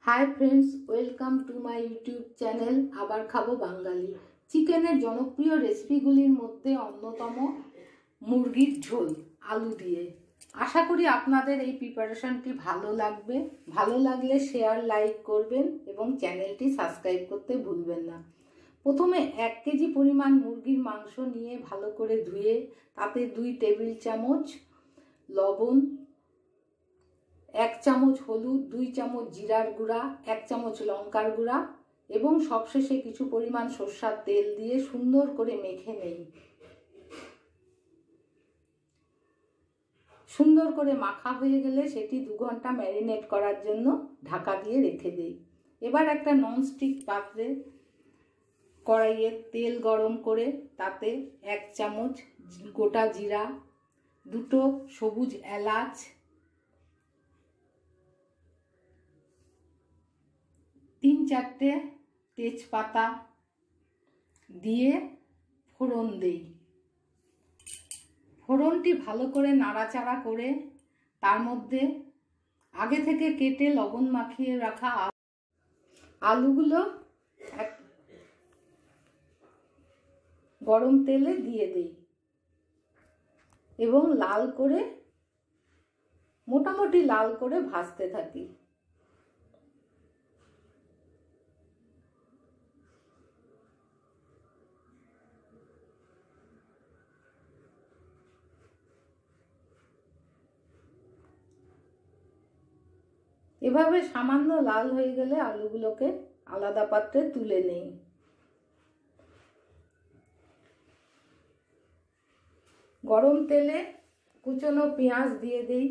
Hi friends, welcome to my YouTube channel आबार खाबो bengali। चिकेনের জনপ্রিয় রেসিপিগুলির মধ্যে অন্যতম মুরগির ঝোল আলু দিয়ে। আশা করি আপনাদের এই প্রিপারেশনটি ভালো লাগবে। ভালো লাগলে শেয়ার লাইক করবেন এবং চ্যানেলটি সাবস্ক্রাইব করতে ভুলবেন না। প্রথমে 1 কেজি পরিমাণ মুরগির মাংস নিয়ে ভালো করে ধুয়ে তাতে 2 টেবিল চামচ লবণ, 1 চামচ হলুদ, 2 চামচ জিরার গুঁড়া, 1 চামচ লঙ্কার গুঁড়া এবং সবশেষে কিছু পরিমাণ সরষের তেল দিয়ে সুন্দর করে মেখে নেই। সুন্দর করে মাখা হয়ে গেলে সেটি 2 ঘন্টা ম্যারিনেট করার জন্য ঢাকা দিয়ে রেখে দেই। এবার একটা ননস্টিক পাত্রে কড়াইয়ে তেল গরম করে তাতে 1 চামচ গোটা জিরা, 2টো সবুজ এলাচ, 3-4টে তেজপাতা দিয়ে ফোড়ন দেই। ফোড়নটি ভালো করে নাড়াচাড়া করে তার মধ্যে আগে থেকে কেটে লবণ মাখিয়ে রাখা আলুগুলো গরম তেলে দিয়ে দেই এবং লাল করে মোটামুটি লাল করে ভাজতে থাকি। এভাবে সামান্য লাল হয়ে গেলে আলুগুলোকে আলাদা পাত্রে তুলে নেই। গরম তেলে কুচনো পেঁয়াজ দিয়ে দেই,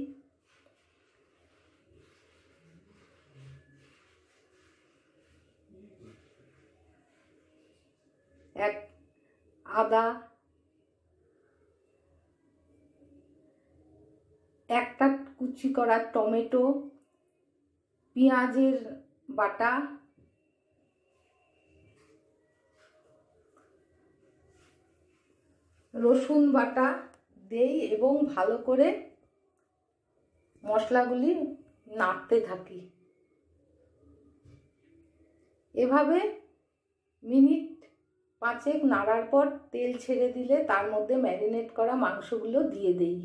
আদা, একটা কুচি করা টমেটো, পেঁয়াজের বাটা, রসুন বাটা দেই এবং ভালো করে মশলাগুলি নাড়তে থাকি। এভাবে মিনিট 5 নাড়ার পর তেল ছেড়ে দিলে তার মধ্যে ম্যারিনেট করা মাংসগুলো দিয়ে দেই।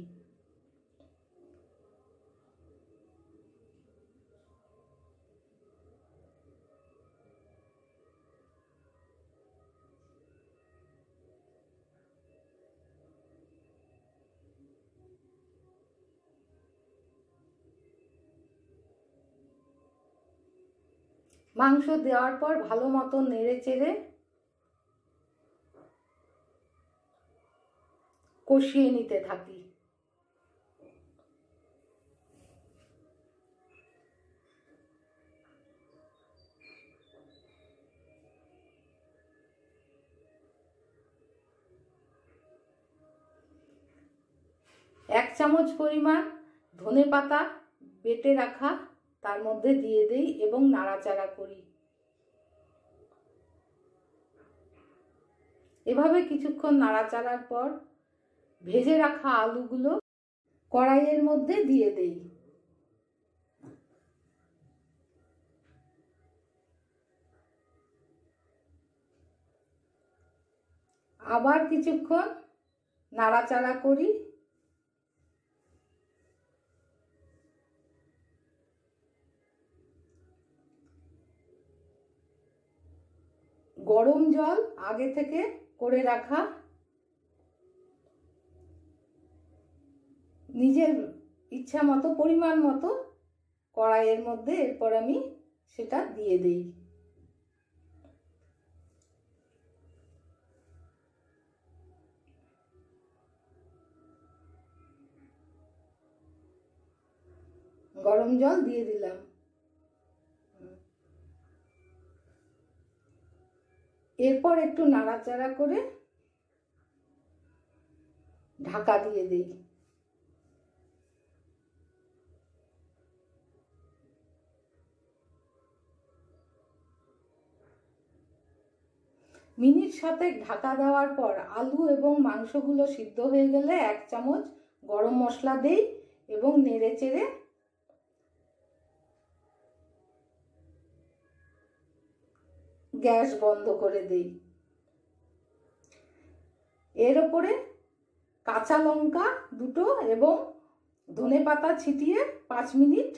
মাংস দেওয়ার পর ভালো মতো নেড়ে চেড়ে কষিয়ে নিতে থাকি। এক চামচ পরিমাণ ধনেপাতা বেটে রাখা তার মধ্যে দিয়ে দেই এবং নাড়াচাড়া করি। এভাবে কিছুক্ষণ নাড়াচাড়ার পর ভেজে রাখা আলুগুলো কড়াইয়ের মধ্যে দিয়ে দেই। আবার কিছুক্ষণ নাড়াচাড়া করি। গরম জল আগে থেকে করে রাখা নিজের ইচ্ছা মতো পরিমাণ মতো কড়াইয়ের মধ্যে এরপর আমি সেটা দিয়ে দেই। গরম জল দিয়ে দিলাম। এরপর একটু নাড়াচাড়া করে ঢাকা দিয়ে দেই। মিনিট 7 ঢাকা দেওয়ার পর আলু এবং মাংসগুলো সিদ্ধ হয়ে গেলে 1 চামচ গরম মশলা দেই এবং নেড়ে চেড়ে গ্যাস বন্ধ করে দেই। এর ওপরে কাঁচা লঙ্কা দুটো এবং ধনেপাতা ছিটিয়ে 5 মিনিট